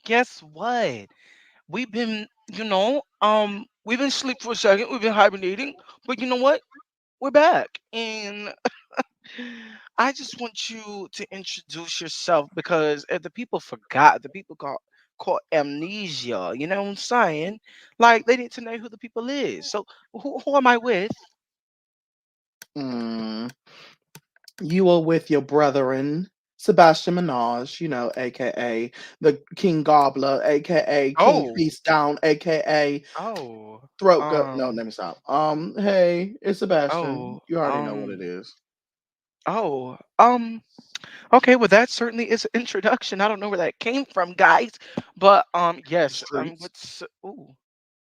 guess what? We've been, we've been asleep for a second. We've been hibernating, but you know what? We're back, and I just want you to introduce yourself because if the people forgot, the people caught amnesia. You know what I'm saying? Like they need to know who the people is. So who am I with? Mm, you are with your brethren, Sebastian Minaj, aka the King Gobbler, aka King Oh, Feast Down, aka oh, Throat Gut. No, um, let me stop. Hey, it's Sebastian. oh, You already know what it is. oh, okay, well that certainly is an introduction. I don't know where that came from, guys, but The yes, streets. what's ooh,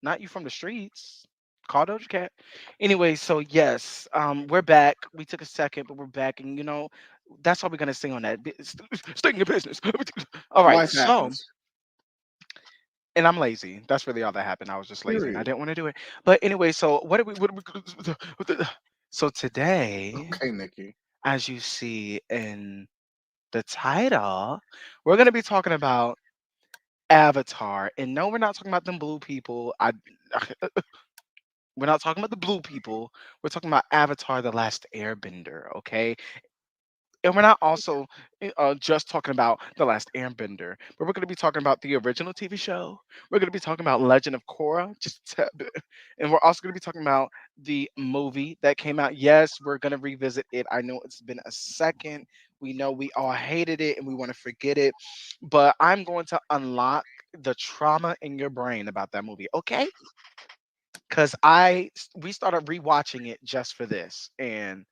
not you from the streets. Call Doja Cat. Anyway, so yes, we're back. We took a second, but we're back, and that's all we're gonna say on that. Stay in your business. All right, Life so happens. and I'm lazy. That's really all that happened. I was just lazy, and I Period. didn't want to do it. But anyway, so so today, Okay, Nikki. as you see in the title, we're gonna be talking about Avatar. And no, we're not talking about them blue people. We're not talking about the blue people. We're talking about Avatar: The Last Airbender. Okay, and we're not also just talking about The Last Airbender, but we're going to be talking about the original TV show. We're going to be talking about Legend of Korra, just a tad bit. And we're also going to be talking about the movie that came out. Yes, we're going to revisit it. I know it's been a second. We know we all hated it and we want to forget it, but I'm going to unlock the trauma in your brain about that movie. Okay, because we started rewatching it just for this, and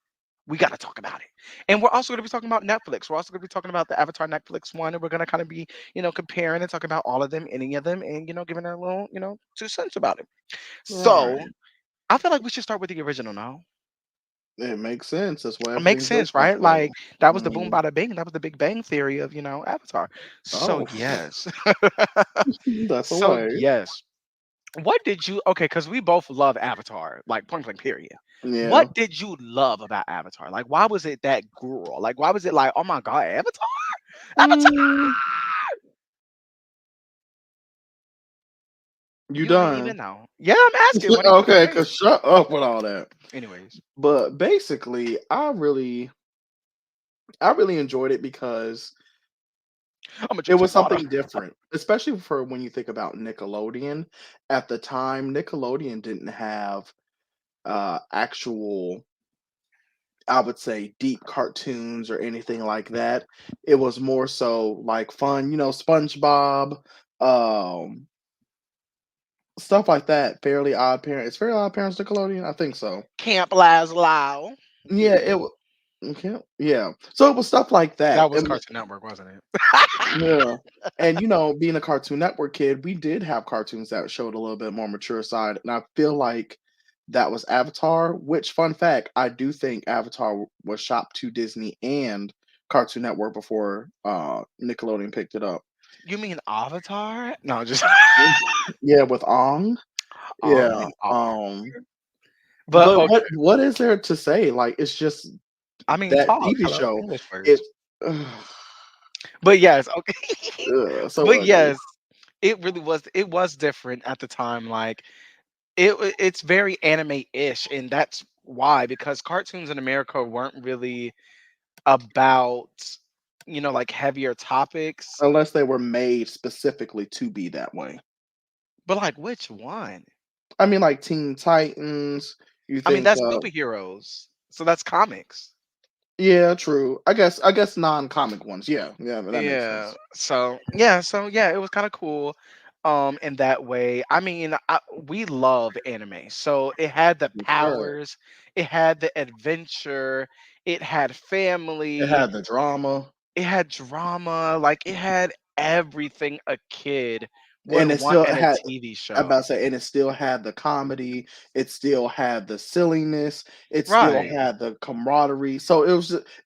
we got to talk about it. And we're also going to be talking about Netflix. We're also going to be talking about the Avatar Netflix one, and we're going to kind of be, comparing and talking about all of them, any of them, and giving our little, 2 cents about it. So Right. I feel like we should start with the original now. It makes sense. That's why It makes everything's built sense, off right? of. Like that was the boom Mhm. bada bing. That was the Big Bang theory of Avatar. So Oh, yes, that's a so way. yes. What did you okay, because we both love Avatar, like point blank period. Yeah. What did you love about Avatar? Like, why was it that girl? Like, why was it like, oh my god, Avatar? Avatar! Mm, you You ain't done? even know. Yeah, I'm asking. What did you Okay, think? cause shut up with all that. Anyways, But basically, I really enjoyed it because I'm gonna it drink some was water. something different, especially for when you think about Nickelodeon. At the time, Nickelodeon didn't have actual, I would say, deep cartoons or anything like that. It was more so like fun, SpongeBob, um, stuff like that. Fairly Odd Parents. Fairly Odd Parents Nickelodeon, I think so. Camp Lazlo. Yeah, Period. it was. Okay, yeah. So it was stuff like that, That was and Cartoon Network, wasn't it? yeah, and being a Cartoon Network kid, we did have cartoons that showed a little bit more mature side, and I feel like that was Avatar. Which, fun fact, I do think Avatar was shopped to Disney and Cartoon Network before Nickelodeon picked it up. You mean Avatar? No, just Mm. Yeah, with Ong. Ong Yeah. and R. But But okay, what is there to say? Like, it's just I mean that talk. TV Hello, show. English It. first. But yes, okay. So But ugly. yes, it was different at the time. Like it's very anime-ish, and that's why because cartoons in America weren't really about like heavier topics. Unless they were made specifically to be that way. But like which one? I mean, like Teen Titans. You I mean think, that's superheroes, so that's comics. yeah, true. I guess non-comic ones. Yeah, yeah, that makes Yeah. sense. So yeah, it was kind of cool in that way. I mean, we love anime. So it had the Yes, sir. powers, it had the adventure, it had It family, had the drama, it had drama, like it had everything a kid would and it want still in a had. TV I'm about show. to say, and it still had the comedy. It still had the silliness. It still Right. had the camaraderie. So it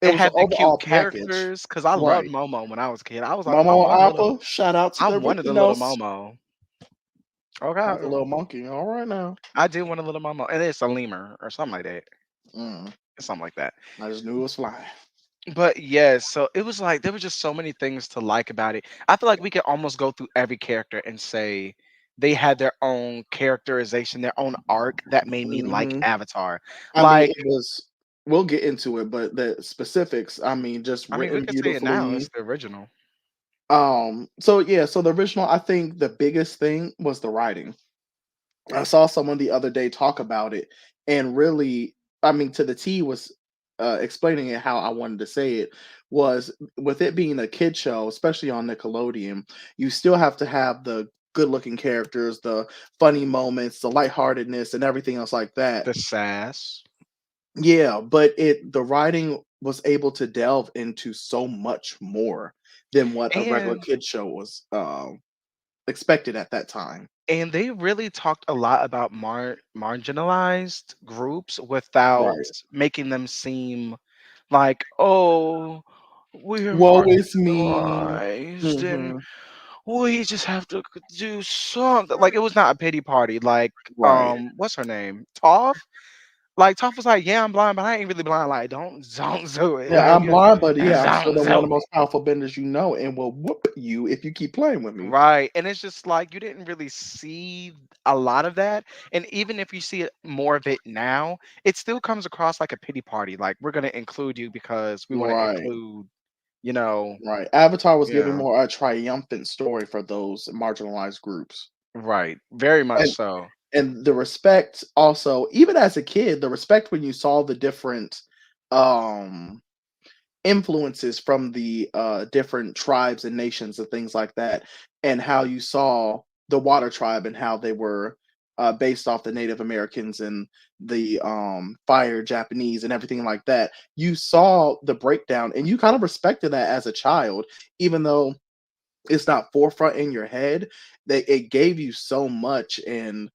It was an had the cute overall package. characters because I loved Right. Momo when I was a kid. I was like, Momo Appa. Shout out to I the wanted Ricky a little Nose. Momo. That's a Okay. little monkey. All right now. I did want a little Momo. And it's a lemur or something like that. Mm, Something like that. I just knew it was flying. But yes, so it was like there were just so many things to like about it. I feel like we could almost go through every character and say they had their own characterization, their own arc that made me like Mhm. Avatar. I mean, Like, it was we'll get into it, but the specifics, I mean, just I mean, we written could say it now. It's beautifully. the original. So yeah, so the original, I think the biggest thing was the writing. I saw someone the other day talk about it, and really, I mean, to the T was explaining it how I wanted to say it was with it being a kid show, especially on Nickelodeon, you still have to have the good looking characters, the funny moments, the lightheartedness, and everything else like that. The sass. Yeah, but the writing was able to delve into so much more than what a regular And kid show was expected at that time. and they really talked a lot about marginalized groups without Right. making them seem like, oh, we're Woe is me. marginalized and Mhm. we just have to do something. Like it was not a pity party. Like, Right. what's her name? Toph? Like Toph was like, yeah, I'm blind, but I ain't really blind. Like, don't do it. Yeah, Like, I'm blind, but yeah, I'm still don't the one of do the it. most powerful benders you know, and will whoop you if you keep playing with me. Right. And it's just like you didn't really see a lot of that. And even if you see it more of it now, it still comes across like a pity party. Like, we're gonna include you because we want to Right, include, you know, right. Avatar was giving yeah. more a triumphant story for those marginalized groups. Right. Very much And so. and the respect also, even as a kid, the respect when you saw the different um influences from the different tribes and nations and things like that, and how you saw the water tribe and how they were based off the Native Americans and the fire Japanese and everything like that. You saw the breakdown and you kind of respected that as a child, even though it's not forefront in your head. That it gave you so much and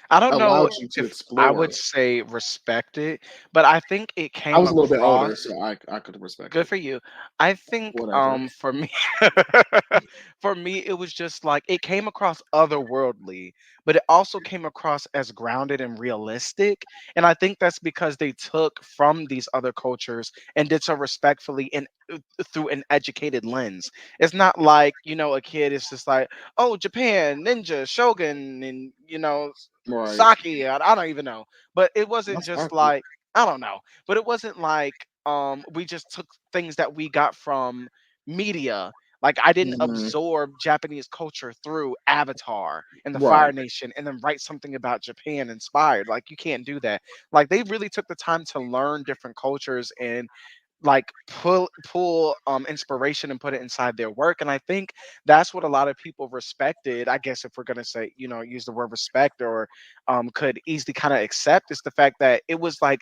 I don't know allowed you to if I explore. would say respect it, but I think it I came was a little bit older, across. so I could respect Good it. for you. I think, Whatever. for me for me, it was just like it came across otherworldly, but it also came across as grounded and realistic, and I think that's because they took from these other cultures and did so respectfully and through an educated lens. It's not like, a kid is just like, "Oh, Japan, ninja, shogun, and, Right. sake." I don't even know. But it wasn't That's just hockey. like, I don't know. But it wasn't like we just took things that we got from media. Like I didn't Mhm. absorb Japanese culture through Avatar and the Fire Right. Nation and then write something about Japan inspired. Like you can't do that. Like they really took the time to learn different cultures and like pull inspiration and put it inside their work. And I think that's what a lot of people respected. I guess if we're gonna say, use the word respect or could easily kind of accept, is the fact that it was like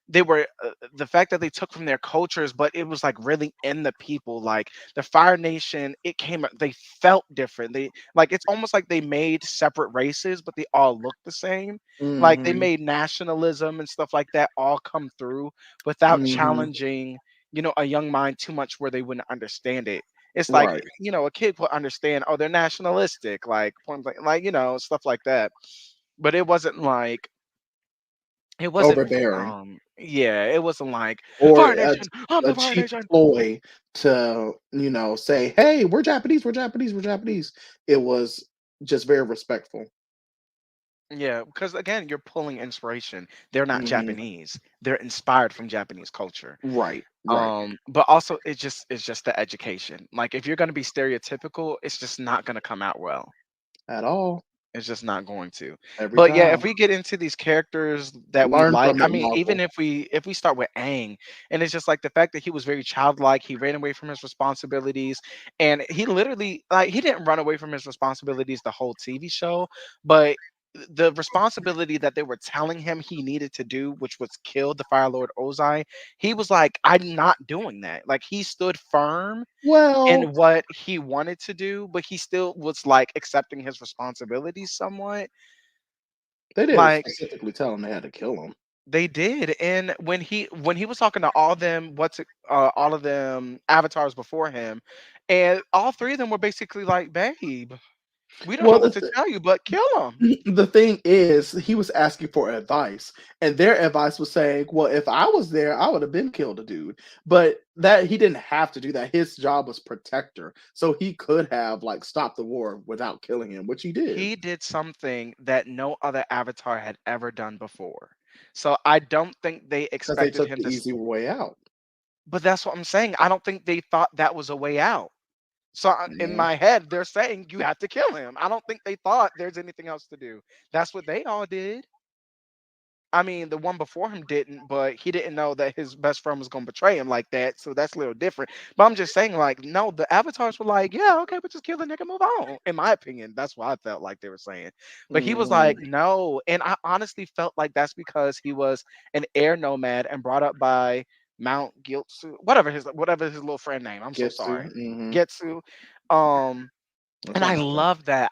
they were the fact that they took from their cultures, but it was like really in the people. Like the Fire Nation, they felt different. They like it's almost like they made separate races, but they all look the same. Like they Mhm. made nationalism and stuff like that all come through without Mhm. challenging, a young mind too much where they wouldn't understand it. It's like, Right. a kid would understand, oh, they're nationalistic, like point blank, like, stuff like that. But it wasn't Overbearing. yeah, it wasn't like, Or "Fire Nation, I'm a the Fire cheap Nation." ploy to, say, "Hey, we're Japanese, we're Japanese, we're Japanese." It was just very respectful. Yeah, because again, you're pulling inspiration. They're not Mhm. Japanese. They're inspired from Japanese culture. Right, right. But also it's just the education. Like if you're gonna be stereotypical, it's just not gonna come out well. At all. It's just not going to. Every But yeah, if time. we get into these characters that we Learn like, from I it, mean, even Marvel. if we start with Aang, and it's just like the fact that he was very childlike, he ran away from his responsibilities, and he literally like he didn't run away from his responsibilities the whole TV show, but the responsibility that they were telling him he needed to do, which was kill the Fire Lord Ozai, he was like, I'm not doing that. Like he stood firm Well, in what he wanted to do, but he still was like accepting his responsibilities somewhat. they didn't Like specifically tell him they had to kill him. they did, and when he was talking to all of them avatars before him, and all three of them were basically like, "Babe, We don't know Well, what to tell you, but kill him. the thing is, he was asking for advice, and their advice was saying, "Well, if I was there, I would have been killed a dude." But that he didn't have to do that. His job was protector, so he could have like stopped the war without killing him, which he did, He did something that no other Avatar had ever done before. So I don't think they because they expected took him the to. easy way out. But that's what I'm saying. I don't think they thought that was a way out. So in Yeah. my head, they're saying you have to kill him. I don't think they thought there's anything else to do. That's what they all did. I mean, the one before him didn't, but he didn't know that his best friend was gonna betray him like that. So that's a little different. But I'm just saying, like, no, the avatars were like, yeah, okay, but just kill the nigga, move on. In my opinion, that's what I felt like they were saying. But he was Mhm. like, no, and I honestly felt like that's because he was an air nomad and brought up by Mount Giltsu, whatever his little friend name. I'm so Getsu. sorry, Mhm. Getsu. Um, That's and my I brother. love that.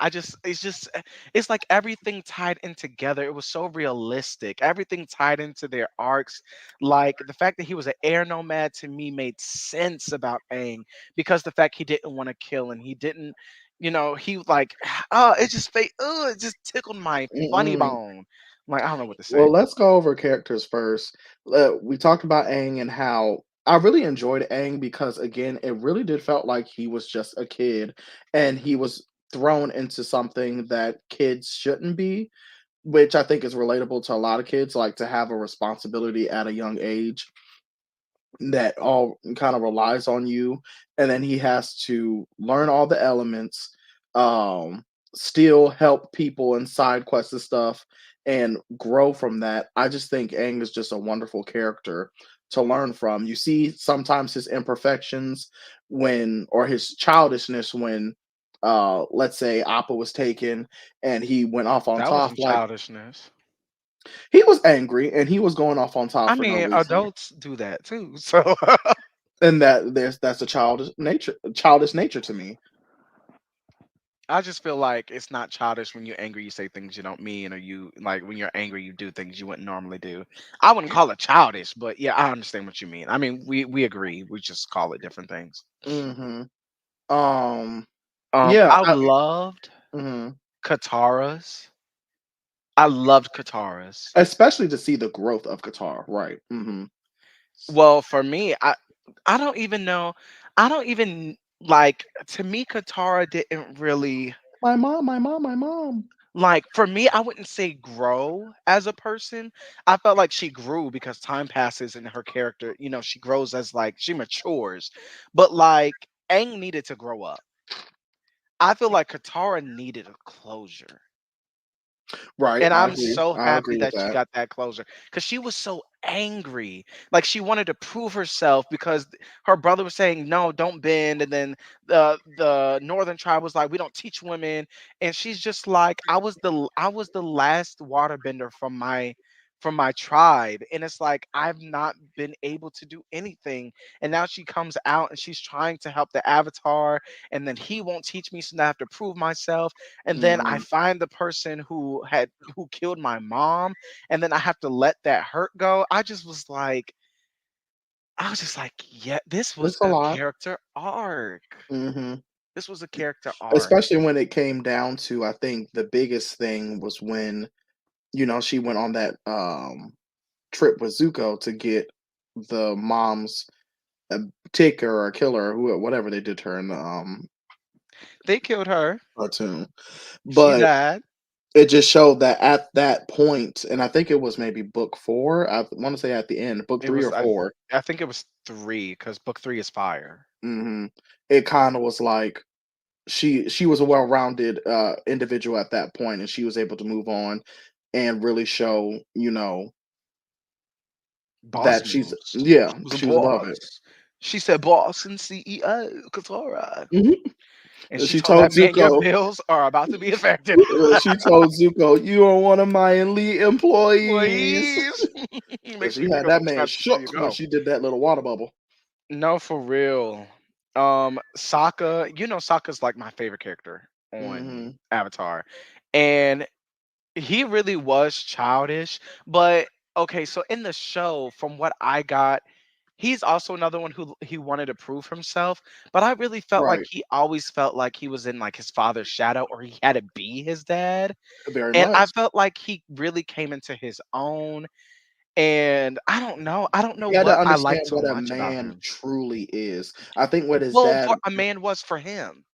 It's like everything tied in together. It was so realistic. Everything tied into their arcs. Like the fact that he was an air nomad to me made sense about Aang because the fact he didn't want to kill and he didn't, he was like, oh, it just tickled my funny Mm-mm. bone. Like I don't know what to say. Well, let's go over characters first. We talked about Aang and how I really enjoyed Aang because again, it really did felt like he was just a kid and he was thrown into something that kids shouldn't be, which I think is relatable to a lot of kids, like to have a responsibility at a young age that all kind of relies on you, and then he has to learn all the elements, um, still help people and side quests and stuff, and grow from that. I just think Aang is just a wonderful character to learn from. You see sometimes his imperfections when, or his childishness when, let's say Appa was taken and he went off on That was Toph. some Like childishness. he was angry and he was going off on Toph I for no mean, reason. adults do that too. So And that's a childish nature to me. I just feel like it's not childish when you're angry, you say things you don't mean, or you like when you're angry, you do things you wouldn't normally do. I wouldn't call it childish, but yeah, I understand what you mean. I mean, we agree. We just call it different things. Mhm. Um, Um, yeah, I loved mhm. Katara's. I loved Katara's. Especially to see the growth of Qatar, right, mhm. Well, for me, I don't even know. I don't even like to me, Katara didn't really. "My mom, my mom, my mom." Like, for me, I wouldn't say grow as a person. I felt like she grew because time passes and her character, she grows as like she matures. But like Aang needed to grow up. I feel like Katara needed a closure. Right, And I I'm agree, so I happy agree with that she that. got that closure because she was so angry. Like she wanted to prove herself because her brother was saying, "No, don't bend." And then the northern tribe was like, "We don't teach women." And she's just like, I was the last waterbender from my tribe. And it's like I've not been able to do anything. And now she comes out and she's trying to help the avatar. And then he won't teach me, so now I have to prove myself, and then I Mhm. find the person who killed my mom, and then I have to let that hurt go. I was just like, yeah, this was It's a a lot. character arc. Mhm. This was a character arc. Especially when it came down to I think the biggest thing was when, she went on that, trip with Zuko to get the mom's, uh, ticker or killer or who whatever they did to her in the, They killed her. cartoon. She But died. it just showed that at that point, and I think it was maybe book 4, I wanna say at the end, book It 3 was or I 4, I think it was 3 because book 3 is fire. mhm, it kinda was like she was a well-rounded, individual at that point, and she was able to move on and really show, Boss that she's moves. yeah, She was a she was above it. boss. She said boss and CEO, Katara. Mhm. And she She told that told man, your Zuko bills are about to be affected. she told Zuko, "You are one of my elite employees." Please. And Make sure she you pick had up that them man scraps before you shook when go. she did that little water bubble. No, for real. Sokka, Sokka's like my favorite character on Mhm. Avatar. And he really was childish, but okay, so in the show, from what I got, he's also another one who he wanted to prove himself, but I really felt like Right. he always felt like he was in, like, his father's shadow or he had to be his dad, Very and I much. felt like he really came into his own, and I don't know You had to what I understand liked so what a much about man him. truly is. I think what his Well, dad what a man was for him.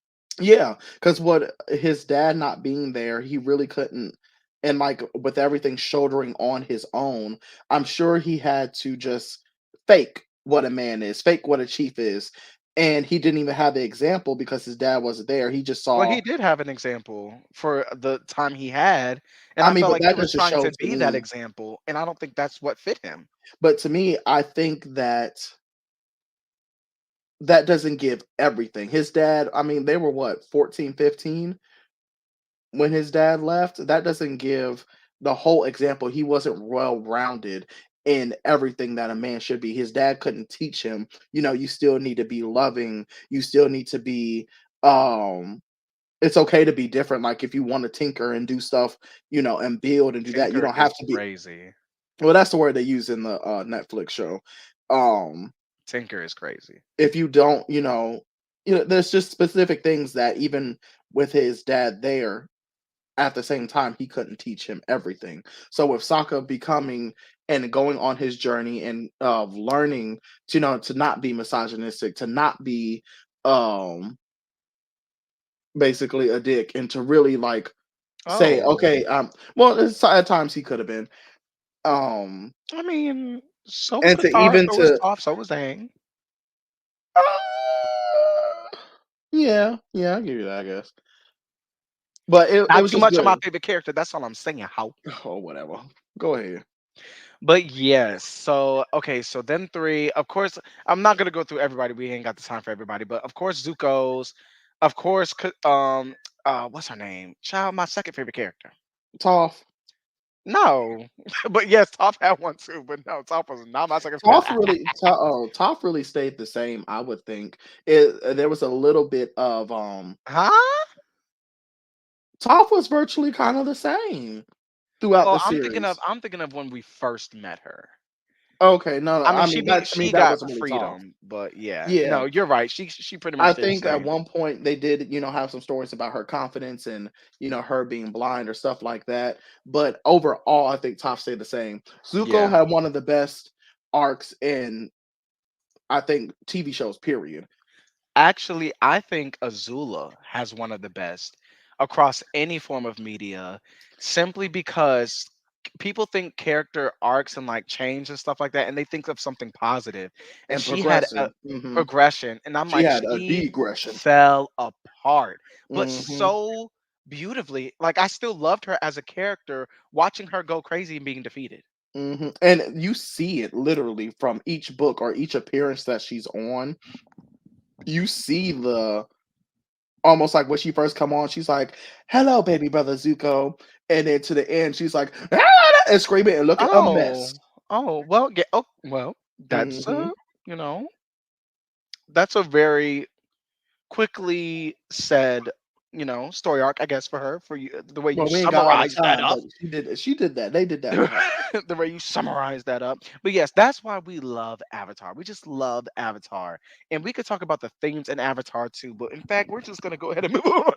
yeah, because what his dad not being there, he really couldn't and, like, with everything shouldering on his own, I'm sure he had to just fake what a man is, fake what a chief is, and he didn't even have the example because his dad wasn't there, he just Well, saw he did have an example for the time he had, and I I mean, felt but like he that was just trying showed to to be that me example, and I don't think that's what fit him. but to me, I think that that doesn't give everything. His dad, I mean, they were what, 14, 15 when his dad left? That doesn't give the whole example. He wasn't well-rounded in everything that a man should be. His dad couldn't teach him, you still need to be loving, you still need to be, it's okay to be different, like, if you wanna tinker and do stuff, and build and do that, you Tinker don't is have to be crazy. well, that's the word they use in the, Netflix show. Um Tinker is crazy. if you don't, there's just specific things that even with his dad there, at the same time, he couldn't teach him everything. So with Sokka becoming and going on his journey and learning to not be misogynistic, to not be um basically a dick, and to really like say, Oh, okay, well, at times he could have been, um, I mean, so was and the to Tar, even so was to Toph, so was Aang. yeah, yeah, I give you that, I guess. But it Not was too just much of my good. favorite character, that's all I'm saying, how. Oh, whatever. Go ahead. But yes, so okay, so then 3, of course, I'm not gonna go through everybody, we ain't got the time for everybody, but of course Zuko's, of course, what's her name? Child, my second favorite character. Toph. No, but yes, Toph had one too, but no, Toph was not my second favorite. Toph really stayed the same, I would think. There was a little bit of Huh? Toph was virtually kind of the same throughout Well, the series. I'm thinking of when we first met her. Okay, no, no. I mean, I mean, that to me she that got wasn't really Toph. freedom, but yeah, Yeah, no, you're right. She pretty much I stayed the think at same. one point they did, have some stories about her confidence and her being blind or stuff like that. But overall, I think Toph stayed the same. Zuko Yeah. had one of the best arcs in I think TV shows. Period. Actually, I think Azula has one of the best across any form of media, simply because people think character arcs and like change and stuff like that, and they think of something positive. And And she had a progression. progression, and I'm She like, had a she degression. fell apart, but Mhm, so beautifully. Like I still loved her as a character, watching her go crazy and being defeated. mhm, and you see it literally from each book or each appearance that she's on. You see the almost like when she first come on, she's like, "Hello, baby brother Zuko," and then to the end, she's like, "Ah!" and screaming and looking a Oh, mess. oh, well, yeah. Oh, well, that's Mhm. you know, that's a very quickly said, story arc, I guess, for her, for you, the way you Well, we ain't got all the summarize that time, up. but she did that. They did that for her. The way you summarize that up. But yes, that's why we love Avatar. We just love Avatar. And we could talk about the themes in Avatar too, but in fact, we're just gonna go ahead and move on.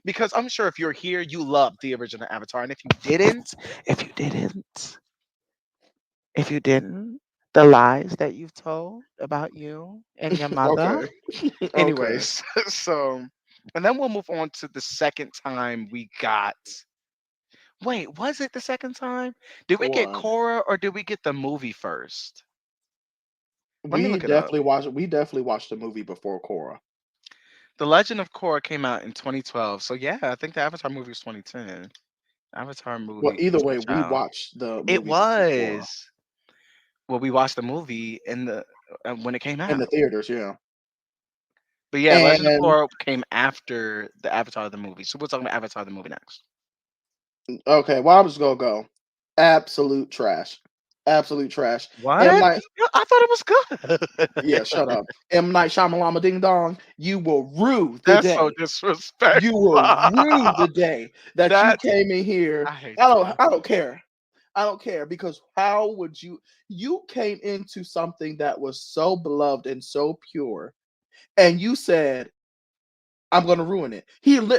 Because I'm sure if you're here, you loved the original Avatar. And if you didn't, if you didn't, the lies that you've told about you and your mother. Okay. Okay. Anyways, so and then we'll move on to the second time we got. Wait, was it the second time? Did we get What? Korra or did we get the movie first? Let me We look it up. definitely watched the movie before Korra. The Legend of Korra came out in 2012. So yeah, I think the Avatar movie was 2010. Avatar Well, movie, either way, we child. watched the It movie before Korra was. Well, we watched the movie in the when it came in the out. theaters, yeah. But yeah, Legend of And Korra came after the Avatar the movie. So we're talking about Avatar the movie next. okay, well, I'm just gonna go. Absolute trash. Absolute trash. M What? Night, Yeah, I thought it was yeah, shut good. up. M Night Shyamalama Ding Dong. You will rue the That's so day. disrespectful. You will rue the day that you That's came in here. I hate you. I don't care. I don't care because how would you came into something that was so beloved and so pure, and you said, "I'm gonna ruin it."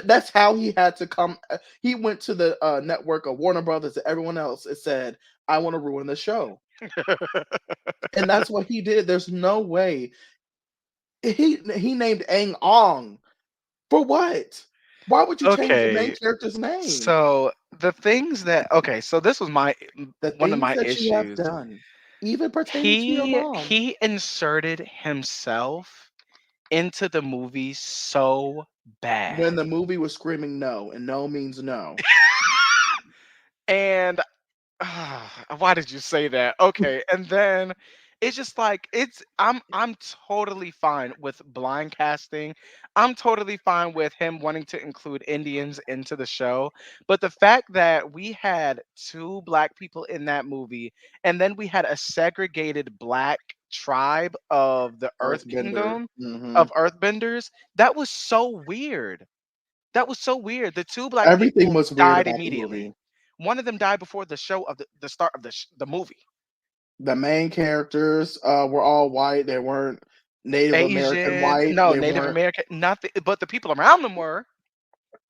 That's how he had to come. He went to the network of Warner Brothers and everyone else and said, "I want to ruin the show," and that's what he did. There's no way he named Aang Ong for what? Why would you change the main Okay, character's name? so the things that okay, so this was The one of things my that you have issues. done, even pertaining to your He mom. he inserted himself into the movie so When bad. the movie was screaming no, and no means no. And why did you say that? Okay, and then it's just like I'm totally fine with blind casting. I'm totally fine with him wanting to include Indians into the show, but the fact that we had two black people in that movie and then we had a segregated black tribe of the Earth Earthbender. Kingdom Mhm. of Earthbenders, that was so weird. That was so weird. The two black Everything people was weird died about the immediately. movie. One of them died before the show of the start of the movie. The main characters, were all white, they weren't Native American Asian, white, no, they Native weren't. American, nothing, but the people around them were,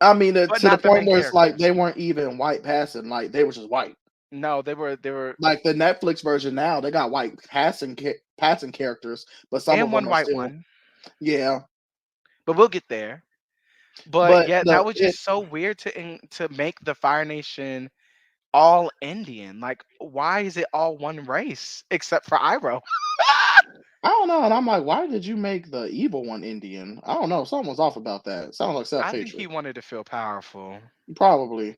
I mean, but to the not the point main where it's like characters. they weren't even white passing, like, they were just white. No, they were, Like, the Netflix version now, they got white passing characters, but some of and them one are white still. one, Yeah, but we'll get there. But but yeah, the that was it just so weird to make the Fire Nation all Indian. Like, why is it all one race except for Iroh? I don't know, and I'm like, "Why did you make the evil one Indian?" I don't know, something was off about that. Sounds like I think he self-hatred. wanted to feel powerful. Probably.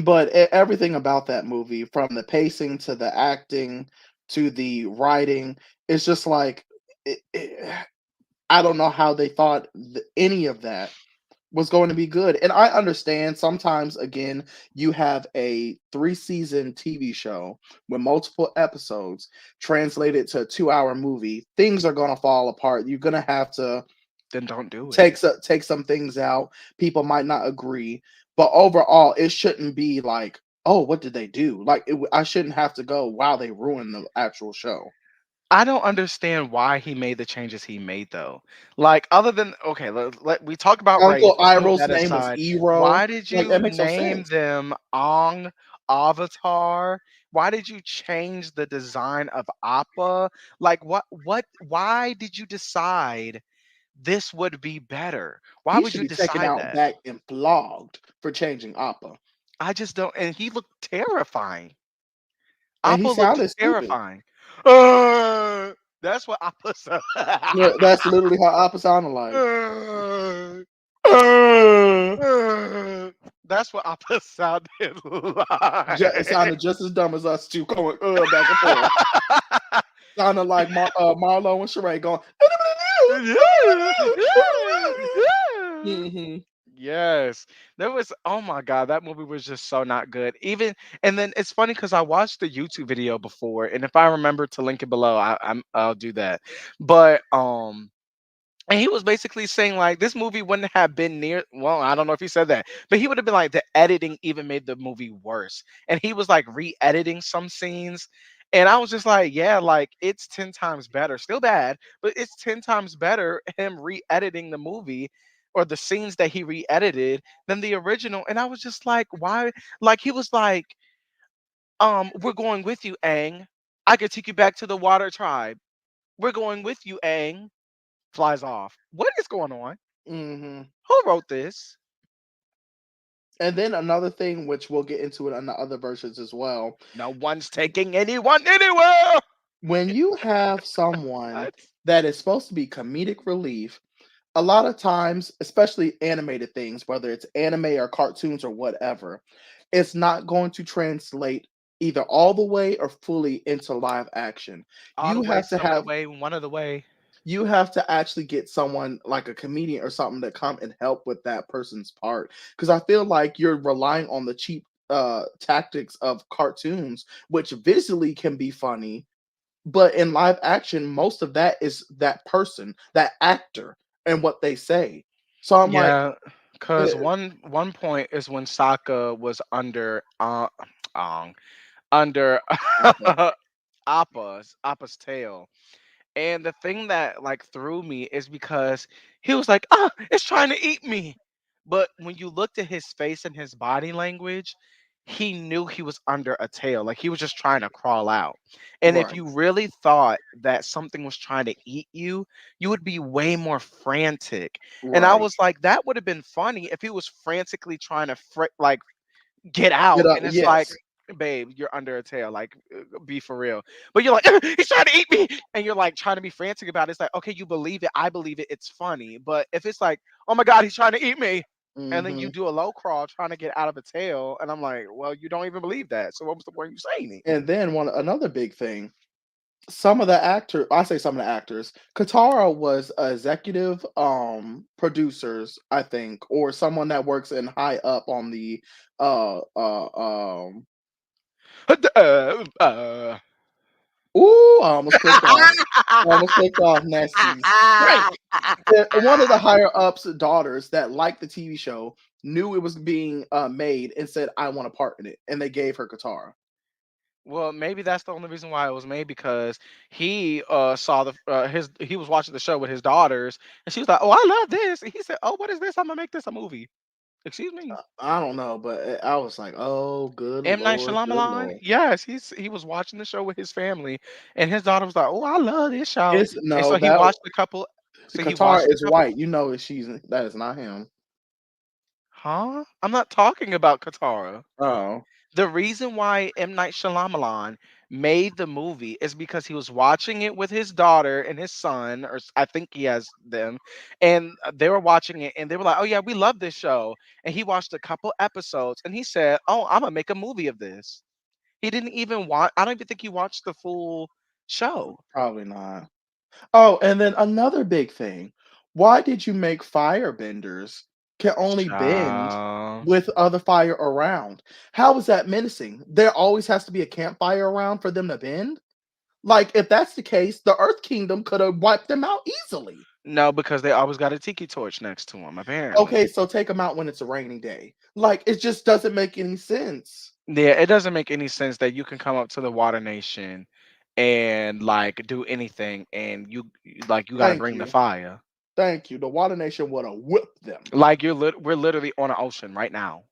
But everything about that movie, from the pacing to the acting to the writing, it's just like I don't know how they thought any of that was going to be good. And I understand sometimes, again, you have a 3-season TV show with multiple episodes translated to a 2-hour movie. Things are going to fall apart. You're going to have to Then don't do it. take some things out. People might not agree, but overall, it shouldn't be like, oh, what did they do? Like, I shouldn't have to go, wow, they ruined the actual show. I don't understand why he made the changes he made though. Like other than okay, we talk about race. Uncle Let's move Iroh's that name was aside. Ero. Why did Like, you that makes no name sense. them Ong Avatar? Why did you change the design of Appa? Like what why did you decide this would be better? Why He would should you be taken decide out that? back and flogged for changing Appa. I just don't, and he looked terrifying. And he Appa looked sounded stupid. terrifying. Uh, that's what Appa said. Yeah, that's literally how Appa sounded like. Uh, Uh, That's what Appa sounded it like. sounded just as dumb as us two going back and forth. Sounded like Marlo and Sheree going. hmm Yes, there was. Oh my god, that movie was just so not good. Even and then it's funny because I watched the YouTube video before, and if I remember to link it below, I'll do that. But and he was basically saying like this movie wouldn't have been near well, I don't know if he said that, but he would have been like the editing even made the movie worse. And he was like re-editing some scenes. And I was just like, yeah, like it's 10 times better. Still bad, but it's 10 times better him re-editing the movie or the scenes that he re-edited than the original. And I was just like, why? Like he was like, we're going with you, Aang. I could take you back to the water tribe. We're going with you, Aang. Flies off. What is going on? hmm Who wrote this? And then another thing, which we'll get into it on the other versions as well, No one's taking anyone anywhere. when you have someone What? that is supposed to be comedic relief, a lot of times, especially animated things, whether it's anime or cartoons or whatever, it's not going to translate either all the way or fully into live action. All the You way, have to some of the have way, one of the way. you have to actually get someone like a comedian or something to come and help with that person's part, because I feel like you're relying on the cheap tactics of cartoons, which visually can be funny, but in live action, most of that is that person, that actor, and what they say. So I'm like, Yeah, eh, cause one point is when Sokka was under. under Appa. Appa's tail. And the thing that like threw me is because he was like, "Ah, it's trying to eat me." But when you looked at his face and his body language, he knew he was under a tail. Like he was just trying to crawl out. And if Right, you really thought that something was trying to eat you would be way more frantic. And I right. was like, that would have been funny if he was frantically trying to like get Get out, up, and it's like, yes. babe, you're under a tail, like, be for real. But you're like, he's trying to eat me, and you're like trying to be frantic about it. It's like, okay, you believe it, I believe it, it's funny. But if it's like, oh my god, he's trying to eat me, and then you Mhm. do a low crawl trying to get out of a tail, and I'm like, well, you don't even believe that, so what was the point of you saying it? And then one another big thing, some of the actor I say some of the actors, Katara was executive, producers, I think, or someone that works in high up on the, uh, uh, um ooh, I almost clicked off. I almost clicked off, nasty straight. One of the higher ups daughters that liked the TV show knew it was being, made and said, "I want a part in it," and they gave her Katara. Well, maybe that's the only reason why it was made, because he saw he was watching the show with his daughters, and she was like, "Oh, I love this." And he said, "Oh, what is this? I'm gonna make this a movie." Excuse me. I don't know, but, I was like, "Oh, M Night good Shyamalan, lord." yes, he was watching the show with his family, and his daughter was like, "Oh, I love this show," It's and no, so he that watched a couple. So he Qatar watched a is couple. white, you know that is not him. Huh? I'm not talking about Katara. Oh, The reason why M. Night Shyamalan made the movie is because he was watching it with his daughter and his son, or I think he has them, and they were watching it, and they were like, "Oh yeah, we love this show." And he watched a couple episodes, and he said, "Oh, I'm gonna make a movie of this." He didn't even watch. I don't even think he watched the full show. probably not. Oh, and then another big thing, why did you make firebenders can only bend Child. with other fire around? How is that menacing? There always has to be a campfire around for them to bend? Like, if that's the case, the Earth Kingdom could have wiped them out easily. No, because they always got a tiki torch next to him, apparently. Okay, so take them out when it's a rainy day. Like, it just doesn't make any sense. Yeah, it doesn't make any sense that you can come up to the Water Nation and like do anything, and like you got to Thank bring the you. fire. Thank you. The Water Nation would have whipped them. Like we're literally on an ocean right now.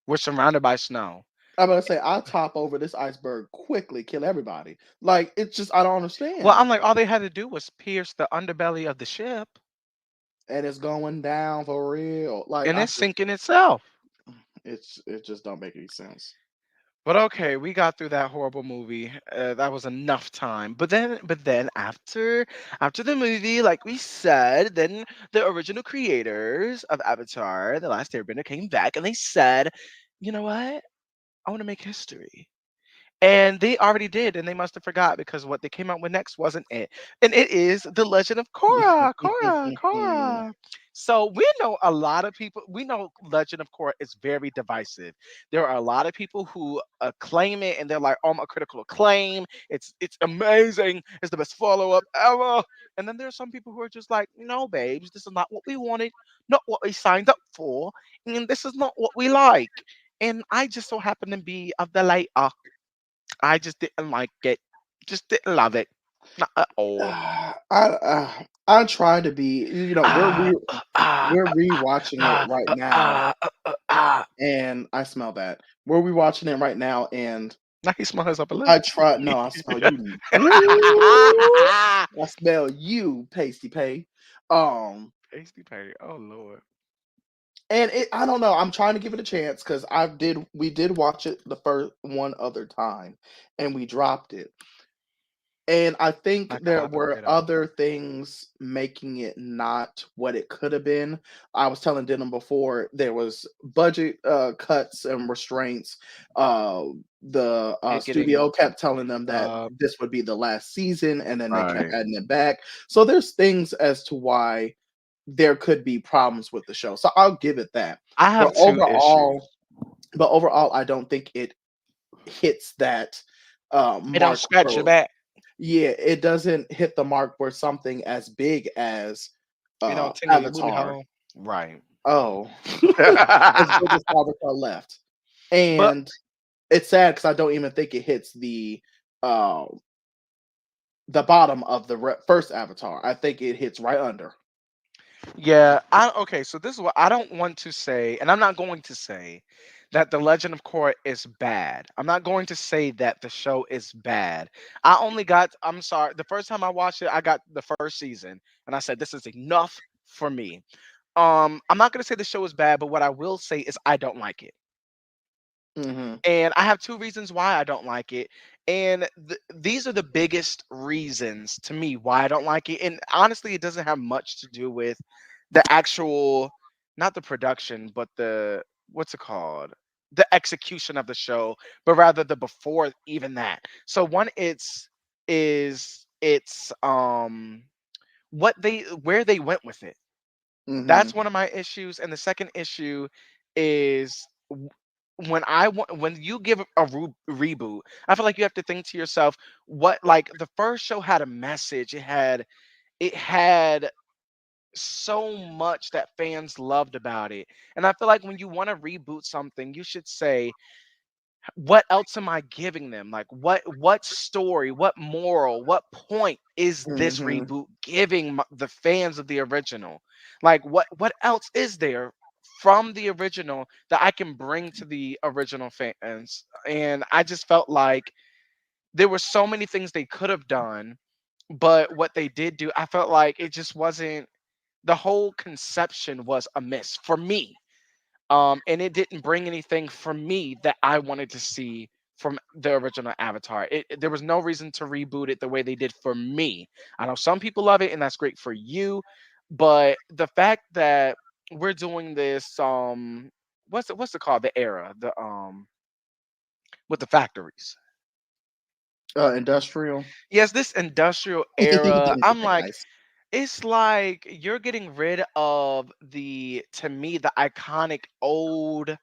We're surrounded by snow. I'm gonna say I'll top over this iceberg quickly, kill everybody. Like, it's just I don't Well, understand. I'm like, all they had to do was pierce the underbelly of the ship, And it's going down for real. Like, and it's sinking itself. it just don't make any sense. But okay, we got through that horrible movie. That was enough time. But then after the movie, like we said, then the original creators of Avatar: The Last Airbender came back, and they said, "You know what? I want to make history." And they already did, and they must have forgot, because what they came out with next wasn't it. And it is The Legend of Korra, Korra, Korra. So we know Legend of Korra is very divisive. There are a lot of people who acclaim it, and they're like, "Oh, my critical acclaim. It's amazing. It's the best follow-up ever." And then there are some people who are just like, "No, babes, this is not what we wanted, not what we signed up for, and this is not what we like." And I just so happen to be of the later. I just didn't like it. Just didn't love it. Not at all. I try to be, Ah, ah, we're rewatching it ah, right ah, now, ah, ah. and I smell bad. We're rewatching it right now, and Now he smells his upper lip. I try. No, I smell you. Ooh, I smell you, pasty pay. Um, Pasty patty. Oh Lord. and I don't know. I'm trying to give it a chance because we did watch it the first one other time, and we dropped it. And I think I cut there out the were potato. other things making it not what it could have been. I was telling Denham before there was budget cuts and restraints. The It getting studio kept telling them that uh this would be the last season, and then they kept right. adding it back. So there's things as to why there could be problems with the show. So I'll give it that. I But have two overall, issues. I don't think it hits that It don't mark scratch your for, back. yeah, it doesn't hit the mark for something as big as, It don't tingle your booty Avatar. hole. Right. Oh, as big as Avatar left, But and it's sad because I don't even think it hits uh the bottom of the first Avatar. I think it hits right under. Yeah, I okay, so this is what I don't want to say, and I'm not going to say that The Legend of Korra is bad. I'm not going to say that the show is bad. I'm sorry, the first time I watched it, I got the first season, and I said this is enough for me. I'm not gonna say the show is bad, but what I will say is I don't like it. Hmm. And I have two reasons why I don't like it. And these are the biggest reasons to me why I don't like it. And honestly, it doesn't have much to do with the actual, not the production, but the, what's it called? The execution of the show, but rather the before even that. So one, it's what they where they went with it. That's Hmm. one of my issues, and the second issue is when you give a reboot, I feel like you have to think to yourself, what, like, the first show had a message. It had so much that fans loved about it, and I feel like when you want to reboot something, you should say, what else am I giving them? Like, what story, what moral, what point is this Hmm. reboot giving the fans of the original? Like, what else is there from the original that I can bring to the original fans? And I just felt like there were so many things they could have done, but what they did do, I felt like it just wasn't, the whole conception was amiss for me, and it didn't bring anything for me that I wanted to see from the original Avatar. There was no reason to reboot it the way they did for me. I know some people love it, and that's great for you, but the fact that we're doing this, what's it called? The era, the with the factories. Industrial. Yes, this industrial era. I'm like, Nice. it's like you're getting rid of to me, the iconic old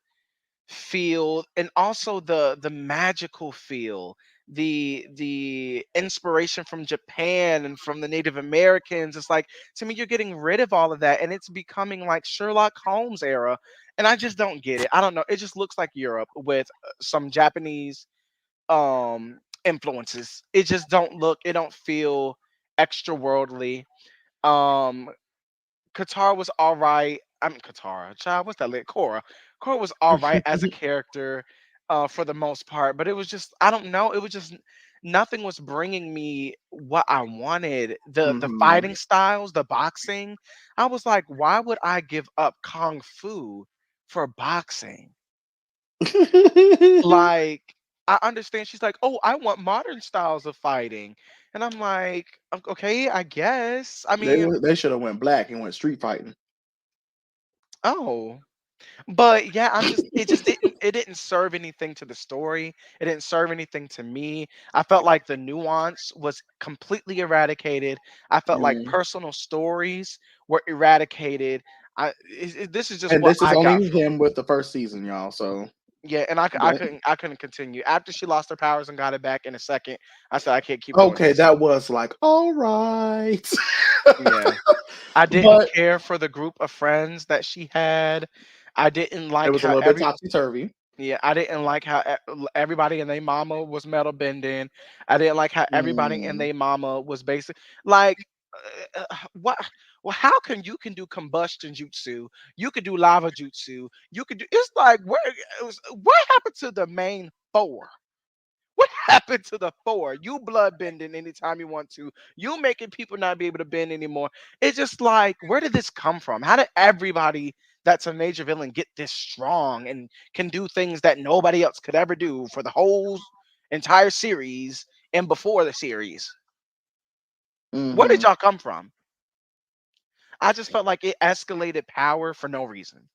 feel, and also the magical feel, the inspiration from Japan and from the Native Americans. It's like, to me, you're getting rid of all of that, and it's becoming like Sherlock Holmes era, and I just don't get it. I don't know, it just looks like Europe with some Japanese influences. It don't feel extra worldly. um Qatar was all right. I mean, Katara, child, what's that? Korra. Korra was all right as a character, for the most part, but it was just, I don't know. It was just nothing was bringing me what I wanted. The Hmm. fighting styles, the boxing. I was like, why would I give up kung fu for boxing? Like, I understand. She's like, oh, I want modern styles of fighting, and I'm like, Okay, I guess. I mean, They should have went black and went street fighting. oh. But yeah, it didn't serve anything to the story. It didn't serve anything to me. I felt like the nuance was completely eradicated. I felt like Mm. personal stories were eradicated. This is just And what this is I got only from it. him with the first season, y'all. So Yeah, and I that, couldn't continue. After she lost her powers and got it back in a second, I said I can't keep doing okay, this. that was like all right, Yeah. I didn't but care for the group of friends that she had. I didn't it like was a how little bit topsy turvy. Yeah, I didn't like how everybody and their mama was metal bending. I didn't like how everybody and Mm. their mama was basic. Like, what? Well, how can do combustion jutsu? You could do lava jutsu. You could do. It's like, what happened to the main four? What happened to the four? You blood bending anytime you want to. You making people not be able to bend anymore. It's just like, where did this come from? How did everybody that's a major villain get this strong and can do things that nobody else could ever do for the whole entire series and before the series? Where did Hmm. y'all come from? I just felt like it escalated power for no reason.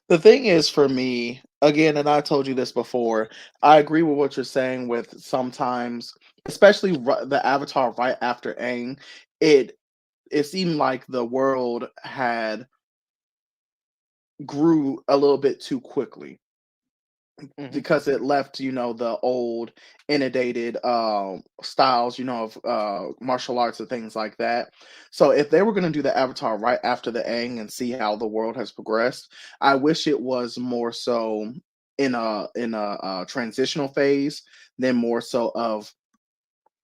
The thing is, for me, again, and I told you this before, I agree with what you're saying. With sometimes, especially the Avatar right after Aang, it it seemed like the world had grew a little bit too quickly Hmm. because it left, the old inundated styles, of martial arts and things like that. So if they were going to do the Avatar right after the Aang and see how the world has progressed, I wish it was more so in a transitional phase than more so of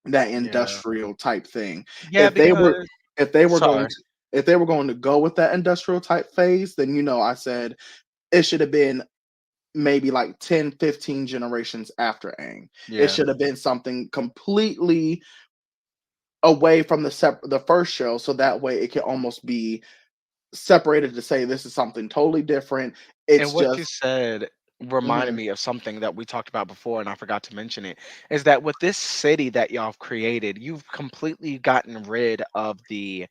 that Yeah. industrial type thing. Yeah, If they were because if they were going sorry. to if they were going to go with that industrial type phase, then I said it should have been maybe like 10, 15 generations after Aang. It Yeah. should have been something completely away from the first show, so that way it can almost be separated to say this is something totally different. And It's what you just said reminded mhm, me of something that we talked about before, and I forgot to mention it, is that with this city that y'all have created, you've completely gotten rid of the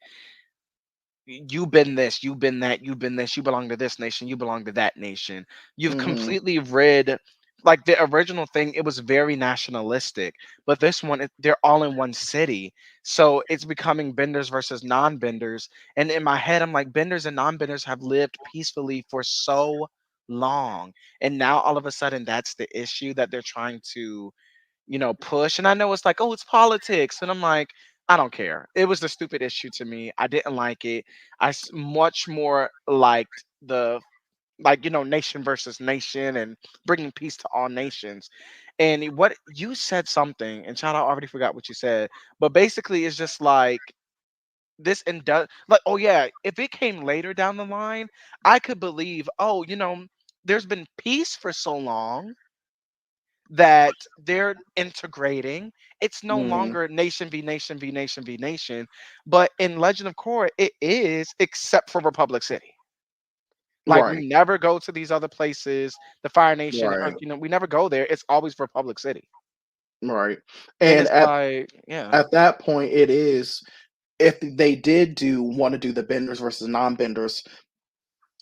you've been this, you've been that, you've been this, you belong to this nation, you belong to that nation. You've mhm, completely rid like the original thing, it was very nationalistic, but this one, they're all in one city. So it's becoming benders versus non benders. And in my head, I'm like, benders and non benders have lived peacefully for so long. And now all of a sudden, that's the issue that they're trying to push. And I know it's like, oh, it's politics. And I'm like, I don't care. It was a stupid issue to me. I didn't like it. Much more liked the nation versus nation and bringing peace to all nations. And what you said something, and child, I already forgot what you said, but basically it's just like this and like, oh yeah, if it came later down the line, I could believe, oh, there's been peace for so long that they're integrating. It's no mhm, longer nation v nation v nation v nation, but in Legend of Korra, it is, except for Republic City. Like we right, never go to these other places, the Fire Nation, right, Earth. We never go there. It's always Republic City, right. and And it's like, yeah, at that point, it is if they did do want to do the benders versus non-benders,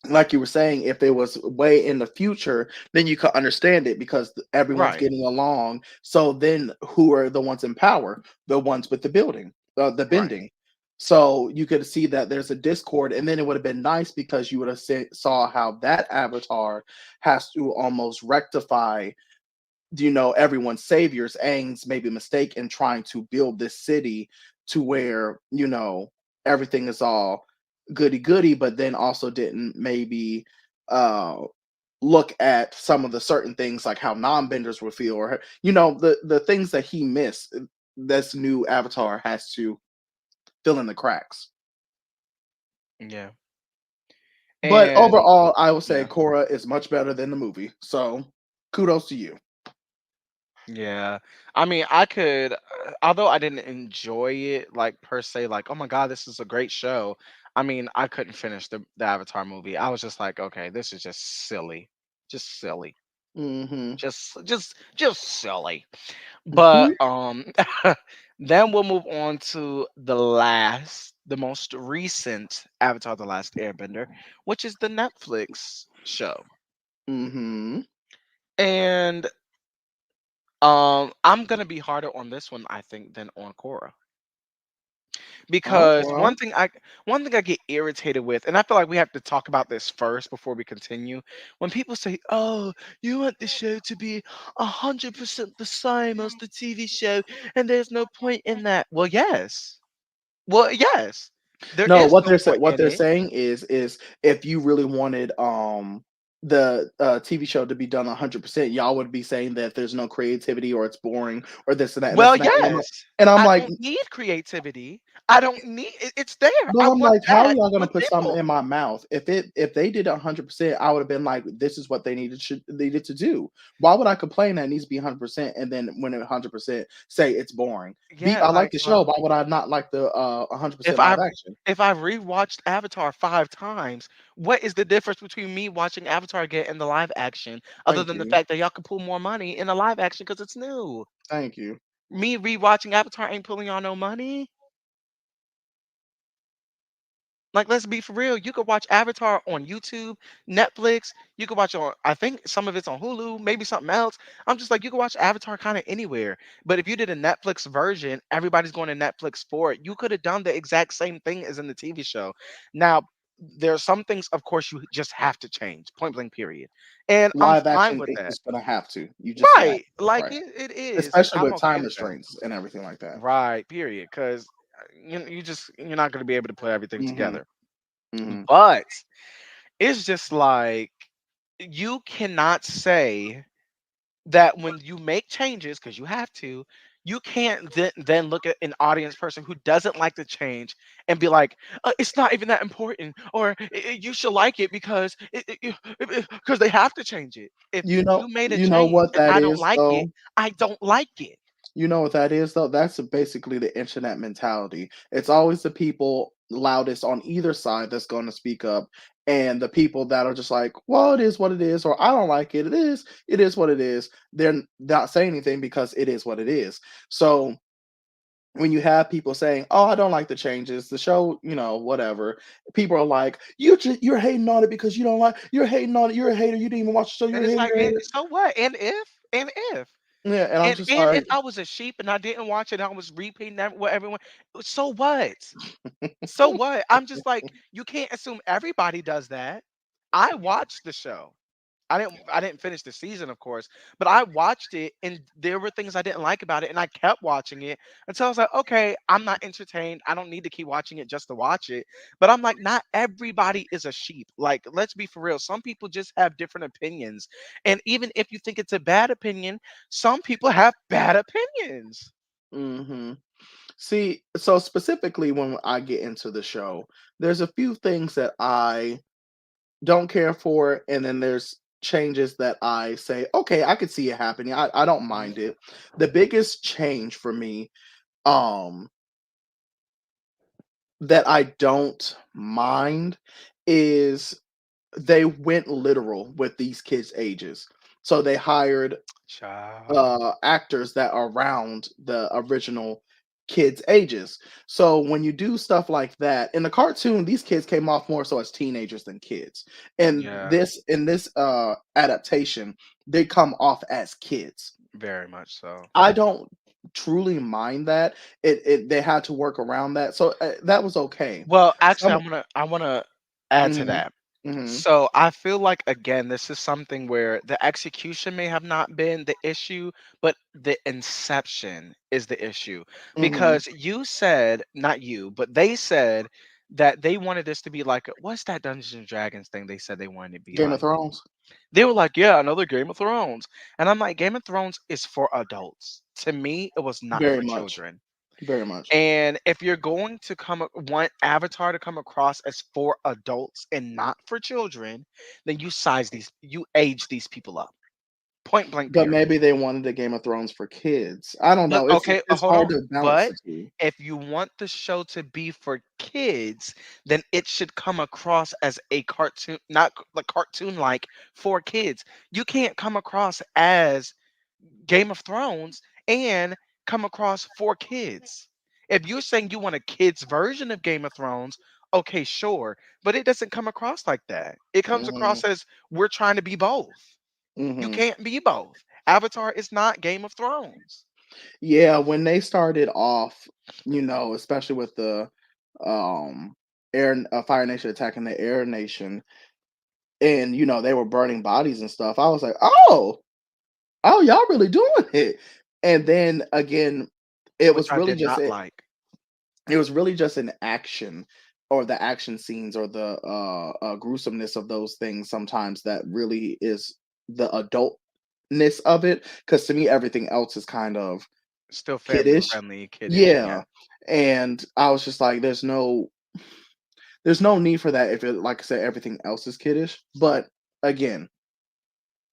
like you were saying, if it was way in the future, then you could understand it because everyone's right, getting along. So then, who are the ones in power? The ones with the building, the right, bending. So you could see that there's a discord, and then it would have been nice because you would have saw how that avatar has to almost rectify everyone's saviors, Aang's maybe mistake in trying to build this city to where, everything is all goody goody, but then also didn't maybe uh look at some of the certain things like how non-benders would feel or the things that he missed. This new avatar has to fill in the cracks. yeah, But and overall, I would say yeah. Korra is much better than the movie. So kudos to you. Yeah. I mean, I could, although I didn't enjoy it like per se, like, oh my God, this is a great show. I mean, I couldn't finish the Avatar movie. I was just like, okay, this is just silly. Just silly. Hmm. Just silly. But then we'll move on to the most recent Avatar The Last Airbender, which is the Netflix show. Hmm. And I'm gonna be harder on this one, I think, than on Korra. Oh, Because well. one thing I get irritated with, and I feel like we have to talk about this first before we continue. When people say, "Oh, you want the show to be 100% the same as the TV show, and there's no point in that." Well, yes, there No, is what no point what in they're it. saying is if you really wanted the TV show to be done 100%, y'all would be saying that there's no creativity or it's boring or this and that and this Well, and that. yes. And I'm I like, don't need creativity. I don't need it's there. I well, I'm want like, how are that y'all gonna with put something nibble. in my mouth? If they did 100%, I would have been like, this is what they needed to do. Why would I complain that it needs to be 100% and then when it 100% say it's boring? Yeah, I like like the show. Why would I not like the if 100% I live action? if I rewatched Avatar 5 times, what is the difference between me watching Avatar again and the live action, other Thank than the you. fact that y'all can pull more money in the live action because it's new? Thank you. Me rewatching Avatar ain't pulling y'all no money. Like, let's be for real. You could watch Avatar on YouTube, Netflix. You could watch on, I think some of it's on Hulu, maybe something else. I'm just like, you could watch Avatar kind of anywhere. But if you did a Netflix version, everybody's going to Netflix for it. You could have done the exact same thing as in the TV show. Now, there are some things, of course, you just have to change, point blank, period. And I'm Live fine action with is that. just gonna have to. You just gonna have Right. Like right. it is. And Especially I'm with okay time with that. restraints and everything like that. Right. Period. Because you're not going to be able to put everything Mhm. together. Mhm. But it's just like you cannot say that when you make changes, because you have to, you can't then look at an audience person who doesn't like the change and be like, it's not even that important, or you should like it because because they have to change it. If you made a You know change what and that I don't is like it, though? I don't like it. You know what that is though? That's basically the internet mentality. It's always the people loudest on either side that's going to speak up, and the people that are just like, "Well, it is what it is," or "I don't like it. It is what it is." They're not saying anything because it is what it is. So when you have people saying, "Oh, I don't like the changes, the show, whatever," people are like, You're hating on it because you don't like. You're hating on it. You're a hater. You didn't even watch the show. You're And a it's hater. like, You're a and hater." so what? And if Yeah, and I'm and just and like, if I was a sheep and I didn't watch it, and I was repeating that what everyone, so what? So what? I'm just like, you can't assume everybody does that. I watched the show. I didn't finish the season, of course, but I watched it and there were things I didn't like about it and I kept watching it until I was like, okay, I'm not entertained. I don't need to keep watching it just to watch it. But I'm like, not everybody is a sheep. Like, let's be for real. Some people just have different opinions. And even if you think it's a bad opinion, some people have bad opinions. hmm See, so specifically when I get into the show, there's a few things that I don't care for, and then there's changes that I say, okay, I could see it happening. I don't mind it. The biggest change for me, um, that I don't mind is they went literal with these kids' ages. So they hired Child. actors that are around the original kids' ages. So when you do stuff like that in the cartoon, these kids came off more so as teenagers than kids. And Yeah, this adaptation, they come off as kids. very much so. I don't truly mind that. It they had to work around that, so that was okay. Well, actually, Some I wanna add to mhm, that. mhm, So I feel like again, this is something where the execution may have not been the issue, but the inception is the issue. mhm. Because you said, not you, but they said that they wanted this to be like what's that Dungeons and Dragons thing they said they wanted it to be Game of like? Thrones, They were like, yeah, another Game of Thrones. And I'm like, Game of Thrones is for adults. To me, it was not very for much, children. very much. And if you're going to want Avatar to come across as for adults and not for children, then you age these people up. Point blank But period. maybe they wanted a Game of Thrones for kids. I don't But know. okay, It's hold hard on. to balance But the 2. if you want the show to be for kids, then it should come across as a cartoon, not like cartoon like for kids. You can't come across as Game of Thrones and come across for kids. If you're saying you want a kids version of Game of Thrones, okay, sure, but it doesn't come across like that. It comes Mhm, across as we're trying to be both. You mhm. can't be both. Avatar is not Game of Thrones. Yeah, when they started off, especially with the, um, Fire Nation attacking the Air Nation, and, they were burning bodies and stuff, I was like, "Oh! Oh, y'all really doing it." And then again, it Which was I really did just not it like. it was really just an action or the action scenes or the gruesomeness of those things sometimes that really is the adultness of it. Because to me, everything else is kind of Still family kiddish. friendly, kiddish, Yeah. yeah. And I was just like, there's no need for that if it, like I said, everything else is kiddish. But again,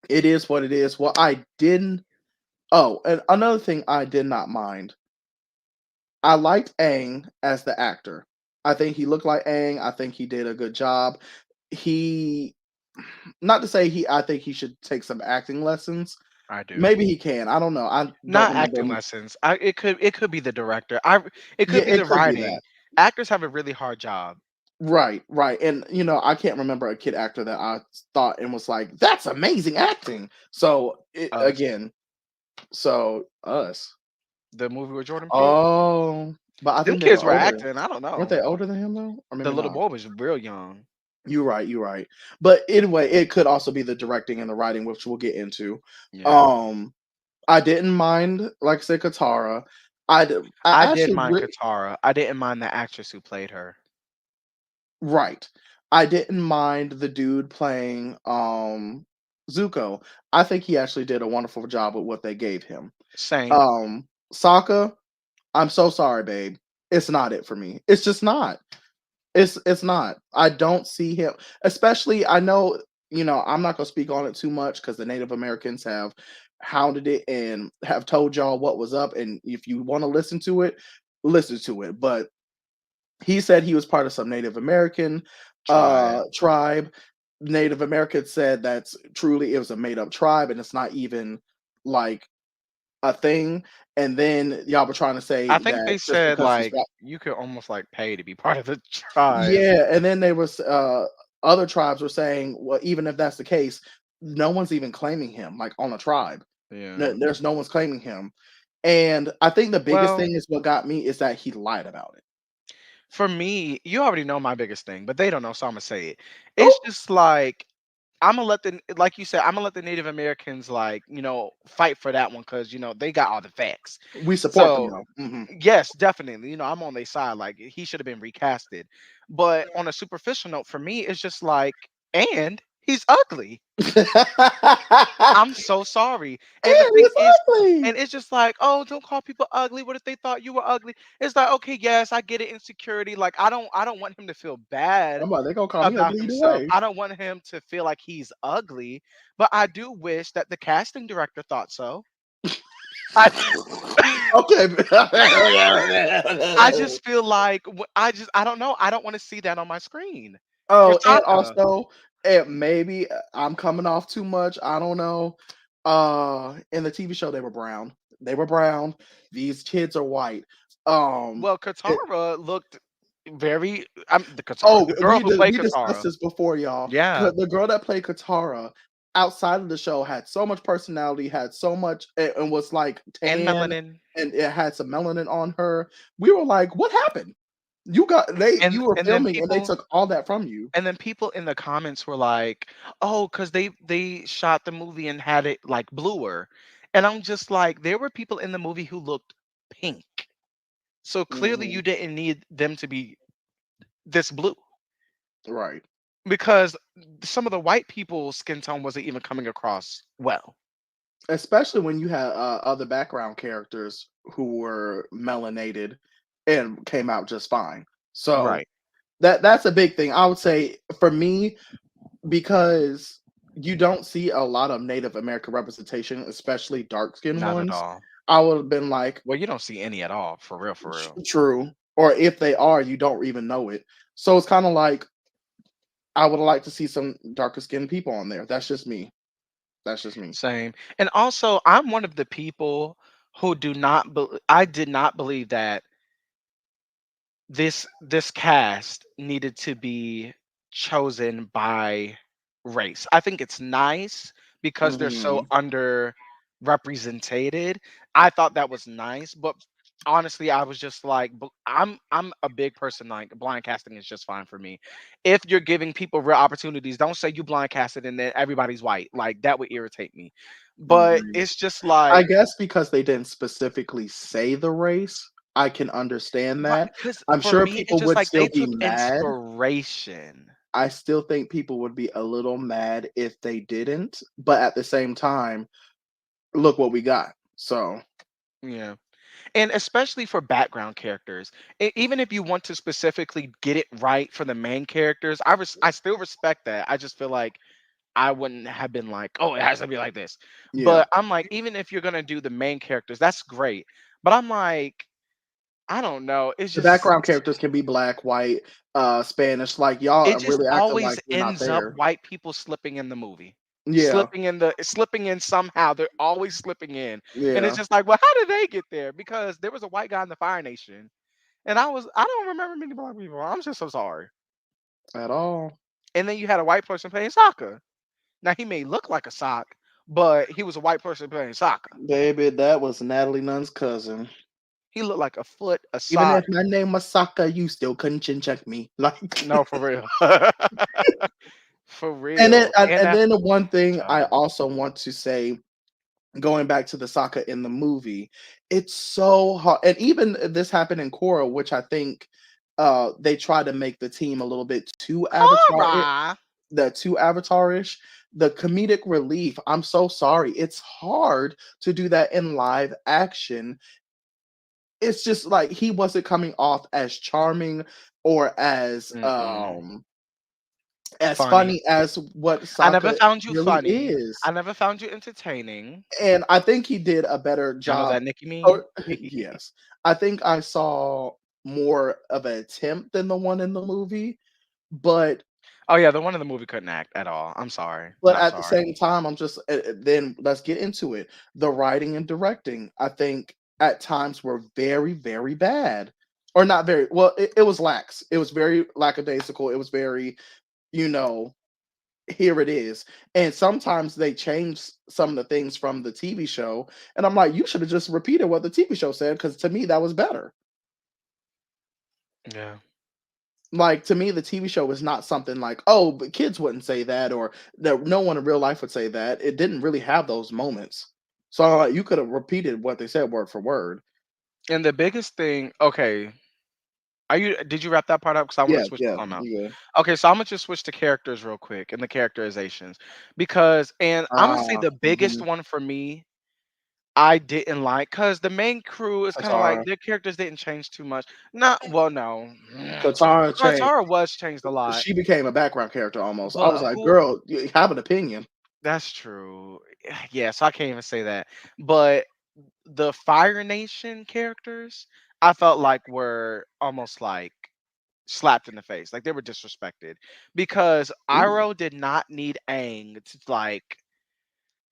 it is what it is. What I didn't Oh, and another thing I did not mind, I liked Aang as the actor. I think he looked like Aang. I think he did a good job. He not to say I think he should take some acting lessons. I do. Maybe he can. I don't know. I don't Not remember acting him. lessons. It could be the director. It Yeah, could be it the could be that. writing. Actors have a really hard job. Right, right. And I can't remember a kid actor that I thought and was like, "That's amazing acting." So, Us. so us. The movie with Jordan Peele. Oh, but I Them think they were kids were older. acting. I don't Weren't know. they older than him though? Or The maybe little not? boy was real young. You're right, you're right. But anyway, it could also be the directing and the writing, which we'll get into. Yeah. Um, I didn't mind, like I said, Katara. I I did actually mind Katara. I didn't mind the actress who played her. right. I didn't mind the dude playing. Zuko, I think he actually did a wonderful job with what they gave him. Same. Sokka, I'm so sorry, babe. It's not it for me. It's just not. It's not. I don't see him, especially I know, I'm not gonna speak on it too much because the Native Americans have hounded it and have told y'all what was up. And if you want to listen to it, listen to it. But he said he was part of some Native American Tribe. tribe. Native Americans said that's truly it was a made up tribe and it's not even like a thing. And then y'all were trying to I say think that they just said because he's like white. you could almost like pay to be part of the tribe. Yeah, and then there was other tribes were saying, well, even if that's the case, no one's even claiming him like on a tribe. Yeah. There's no one's claiming him. And I think the biggest Well, thing is what got me is that he lied about it. for me, you already know my biggest thing, but they don't know, so I'm gonna say it. It's Oh, just like I'm gonna let the like you said, I'm gonna let the Native Americans like fight for that one because they got all the facts. we support them So though. yes, definitely, I'm on their side. Like he should have been recasted, but on a superficial note, for me, it's just like, and he's ugly. And I'm so sorry. And the thing he's is, ugly. and it's just like, oh, don't call people ugly. What if they thought you were ugly? It's like, okay, yes, I get it, insecurity. Like I don't want him to feel bad I'm like, they gonna call me about ugly either himself. way. I don't want him to feel like he's ugly, but I do wish that the casting director thought so. I Okay. I just feel like I don't know. I don't want to see that on my screen for Oh, and Taka. also, maybe I'm coming off too much. I don't know. In the TV show, they were brown. They were brown. These kids are white. Um, Well, it, Katara looked very. I'm the Katara, oh, the girl who played we discussed Katara. this before, y'all. Yeah, The girl that played Katara outside of the show had so much personality, had so much, and was like and tan, melanin, and it had some melanin on her. We were like, what happened? and You were and then filming and they people took all that from you. and then people in the comments were like, "Oh, because they shot the movie and had it like bluer," and I'm just like, there were people in the movie who looked pink, so clearly Mhm. you didn't need them to be this blue Right. because some of the white people's skin tone wasn't even coming across well. Especially when you had other background characters who were melanated and came out just fine. So Right. that's a big thing. I would say for me, because you don't see a lot of Native American representation, especially dark skinned Not at ones. all. I would have been like, Well, you don't see any at all, for real, for real. True. Or if they are, you don't even know it. So it's kind of like I would like to see some darker skinned people on there. That's just me. That's just me. Same. And also, I'm one of the people who do not I did not believe that this cast needed to be chosen by race. I think it's nice because they're so Mhm. underrepresented. I thought that was nice, but honestly, I was just like, I'm a big person. Like blind casting is just fine for me. If you're giving people real opportunities, don't say you blind casted and then everybody's white. Like that would irritate me. But Mhm. it's just I like, guess because they didn't specifically say the race, I can understand right, that. because I'm for sure me, it's people just would like still they be took mad. inspiration. I still think people would be a little mad if they didn't, but at the same time, look what we got. So, Yeah. And especially for background characters, even if you want to specifically get it right for the main characters, I still respect that. I just feel like I wouldn't have been like, oh, it has to be like this. yeah. But I'm like, even if you're gonna do the main characters, that's great. But I'm like, I don't know. The background characters can be black, white, Spanish. Like y'all It are just really acting always like we're not ends up there. white people slipping in the movie. Yeah. Slipping in somehow. They're always slipping in. And it's Yeah. just like, well, how did they get there? Because there was a white guy in the Fire Nation. And I don't remember many black people. I'm just so sorry. At all. And then you had a white person playing soccer. Now he may look like a sock, but he was a white person playing soccer. Baby, that was Natalie Nunn's cousin. He looked like a foot, a Even sock. if my name was Saka, you still couldn't chin check me. Like No, for real. For and then real. and And and that's then the one thing I child. also want to say, going back to the Sokka in the movie, it's so hard. And even this happened in Korra, which I think they try to make the team a little bit too avatar Korra. the too avatarish. the comedic relief, I'm so sorry, it's hard to do that in live action. It's just like he wasn't coming off as charming or Mm-mm. as Funny. funny as what I never Sokka found you really funny. is. I never found you entertaining. And I think he did a better Y'all know job. that Nicki meme? Or yes. I think I saw more of an attempt than the one in the movie, but Oh yeah, the one in the movie couldn't act at all. I'm sorry. but I'm at the sorry. same time, I'm just then let's get into it. The writing and directing, I think at times were very, very bad. Or not very well, it was lax. It was very lackadaisical. It was very, you know, here it is. And sometimes they change some of the things from the TV show. And I'm like, you should have just repeated what the TV show said, because to me that was better. Yeah. Like to me, the TV show was not something like, oh, but kids wouldn't say that, or that no one in real life would say that. It didn't really have those moments. So I'm like, you could have repeated what they said word for word. And the biggest thing, okay, are you did you wrap that part up? Because I want to Yeah, switch to yeah, something else. you good. Okay, so I'm gonna just switch to characters real quick and the characterizations. Because and I'm gonna say the biggest Mhm. one for me I didn't like because the main crew is kind of like Katara. their characters didn't change too much. Not well, no. Katara changed. Katara was changed a lot, She became a background character almost. I was but like, who girl, you have an opinion. that's true. Yeah, so I can't even say that. But the Fire Nation characters, I felt like were almost like slapped in the face. Like they were disrespected because Ooh. Iroh did not need Aang to like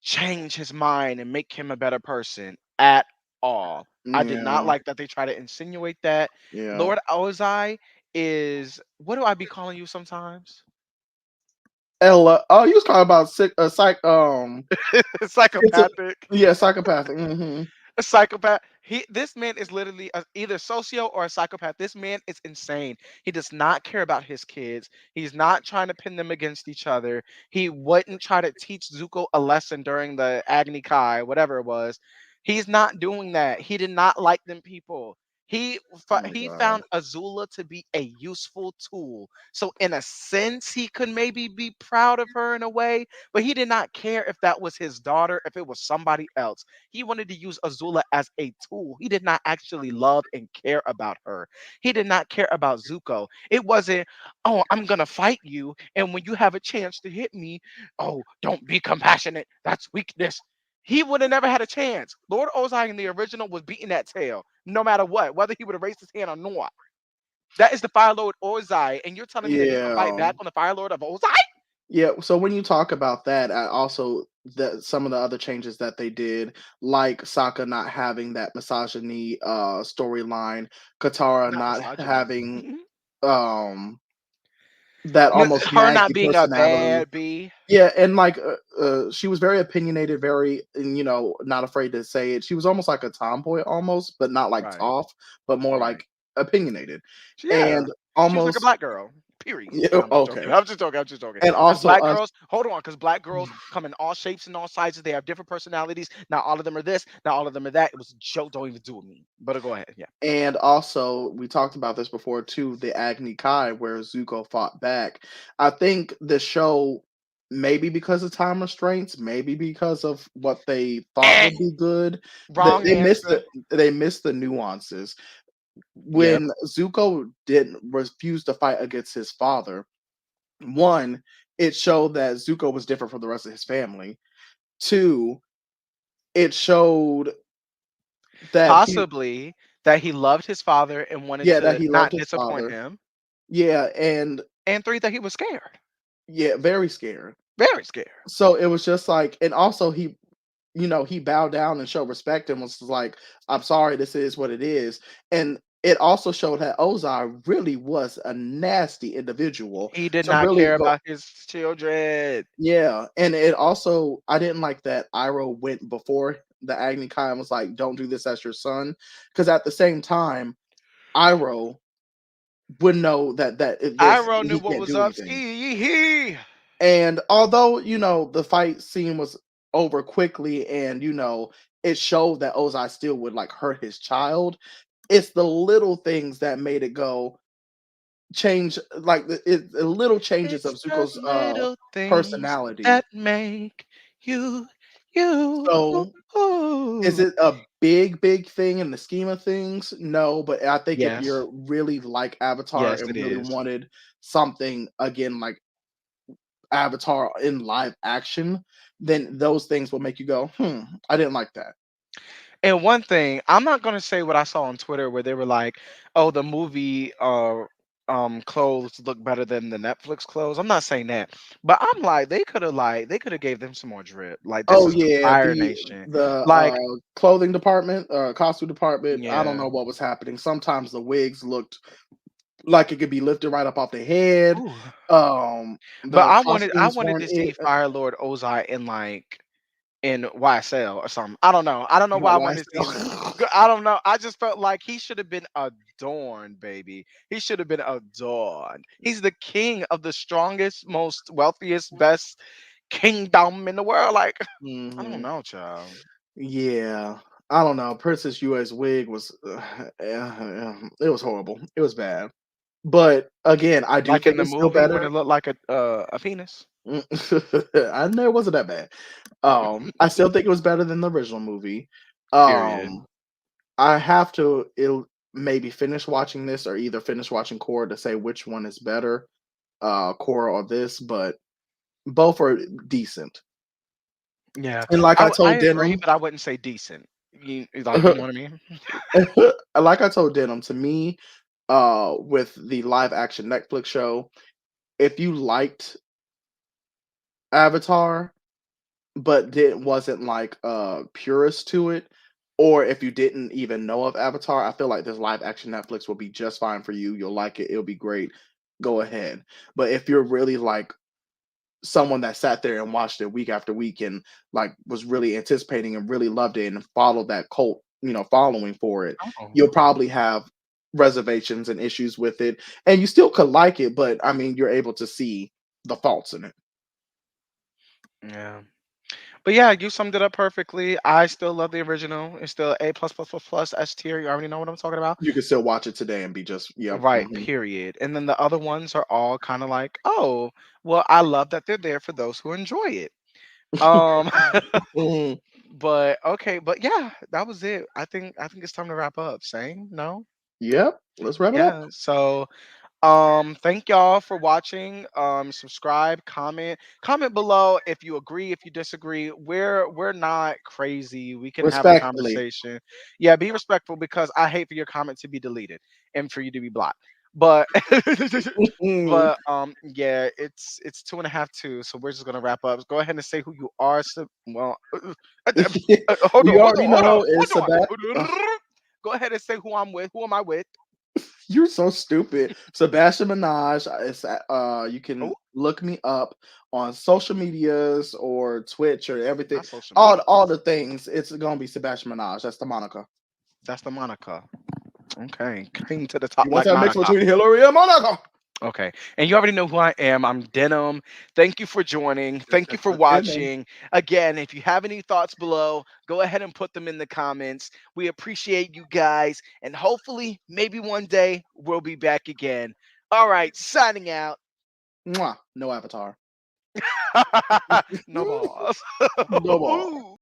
change his mind and make him a better person at all. I did not Yeah, like that they try to insinuate that. yeah. Lord Ozai is what do I be calling you sometimes? Ella. Oh, you was talking about schizo, Psychopathic. yeah, psychopathic. Hmm. A psychopath. This man is literally either socio or a psychopath. This man is insane. He does not care about his kids. He's not trying to pin them against each other. He wouldn't try to teach Zuko a lesson during the Agni Kai, whatever it was. He's not doing that. He did not like them people. Oh my He god. found Azula to be a useful tool. So in a sense, he could maybe be proud of her in a way, but he did not care if that was his daughter, if it was somebody else. He wanted to use Azula as a tool. He did not actually love and care about her. He did not care about Zuko. It wasn't, oh, I'm going to fight you. And when you have a chance to hit me, oh, don't be compassionate. That's weakness. He would have never had a chance. Lord Ozai in the original was beating that tail, no matter what, whether he would have raised his hand or not. That is the Fire Lord Ozai, and you're telling me that he could fight Yeah. back on the Fire Lord of Ozai? Yeah, so when you talk about that, I also some of the other changes that they did, like Sokka not having that misogyny storyline, Katara Not not misogyny. having um that almost Her not naggy being a personality. bad bee. Yeah, and like she was very opinionated, very, and not afraid to say it. She was almost like a tomboy almost, but not like Right, tough, but more right. like opinionated. Yeah. And She was like a almost black girl. Period. yeah, No, I'm just joking. okay. I'm just joking. I'm just joking. And Because also black us girls, hold on, because black girls come in all shapes and all sizes. They have different personalities. Not all of them are this. Not all of them are that. It was a joke. Don't even do with me. But go ahead. Yeah. And also, we talked about this before too, the Agni Kai where Zuko fought back. I think the show, maybe because of time restraints, maybe because of what they thought Eh, would be good, wrong answer. they missed the nuances. Yep. When Zuko didn't refuse to fight against his father, one, it showed that Zuko was different from the rest of his family. Two, it showed that he Possibly that he loved his father and wanted yeah, that to he loved not his disappoint father. him. Yeah, and And three, that he was scared. yeah, very scared. Very scared. So it was just like, and also he bowed down and showed respect and was like, "I'm sorry, this is what it is." And it also showed that Ozai really was a nasty individual He did to not really care go. about his children. Yeah, and it also, I didn't like that Iroh went before the Agni Kai and was like, "Don't do this as your son," because at the same time, Iroh would know that this Iroh knew he what can't was do up. anything. Ski. And although, the fight scene was over quickly and, it showed that Ozai still would like hurt his child, it's the little things that made it go, change like the little changes of It's the Zuko's little things personality. that make you you. So is it a big thing in the scheme of things? No, but I think if Yes. you're really like Avatar Yes, it and really is. wanted something again like Avatar in live action, then those things will make you go, I didn't like that. And one thing, I'm not gonna say what I saw on Twitter where they were like, "Oh, the movie clothes look better than the Netflix clothes." I'm not saying that, but I'm like, they could have gave them some more drip. Like this Oh is the yeah, Fire Nation. the Like, clothing department, costume department. I don't yeah. know what was happening. Sometimes the wigs looked like it could be lifted right up off the head. Ooh. But The I costumes wanted weren't to see it. Fire Lord Ozai in like in YSL or something. I don't know. I don't know Not why I why I wanted to see him. still. I don't know. I just felt like he should have been adorned, baby. He should have been adorned. He's the king of the strongest, most wealthiest, best kingdom in the world. Like, I don't Mhm. know, child. Yeah. I don't know. Princess UA's wig was, it was horrible. It was bad. But again, I do Like think in the it's still movie when better. it looked like a penis. I know it wasn't that bad. I still think it was better than the original movie. Period. Um, I have to maybe finish watching this or either finish watching Korra to say which one is better, Korra or this, but both are decent. Yeah, And like I I told agree, Denim, but I wouldn't say decent. You know what I mean? like I told Denim, to me, with the live action Netflix show, if you liked Avatar, but wasn't like purist to it, or if you didn't even know of Avatar, I feel like this live action Netflix will be just fine for you. You'll like it. It'll be great. Go ahead. But if you're really like someone that sat there and watched it week after week and like was really anticipating and really loved it and followed that cult, following for it, Oh, you'll probably have reservations and issues with it. And you still could like it, but I mean, you're able to see the faults in it. yeah. But yeah, you summed it up perfectly. I still love the original. It's still A plus plus plus plus S tier. You already know what I'm talking about. You can still watch it today and be just, yep. Right, period. And then the other ones are all kind of like, oh, well, I love that they're there for those who enjoy it. Um, Mhm. but okay, but yeah, that was it. I think it's time to wrap up. Same? No? Yep. Let's wrap it up. Yeah. So thank y'all for watching. Subscribe, comment below if you agree, if you disagree. We're not crazy. We can have a Respectfully. conversation. Yeah, be respectful because I hate for your comment to be deleted and for you to be blocked. But Mhm. but yeah, it's 2.5 2, so we're just gonna wrap up. Go ahead and say who you are. Well, hold on, You hold already on, hold on, know it's hold about. on. Go ahead and say who I'm with. Who am I with? You're so stupid. Sebastian Minaj, you can Oh, look me up on social medias or Twitch or everything. not social All media. all the things. It's gonna be Sebastian Minaj. That's the Monica. That's the Monica. Okay, came to the top You want like that mix Monica. between Hillary and Monica? Okay, and you already know who I am. I'm Denim. Thank you for joining. Just Thank you got for your denim. watching. Again, if you have any thoughts below, go ahead and put them in the comments. We appreciate you guys, and hopefully, maybe one day we'll be back again. All right, signing out. Mwah. No avatar. No balls. No ball.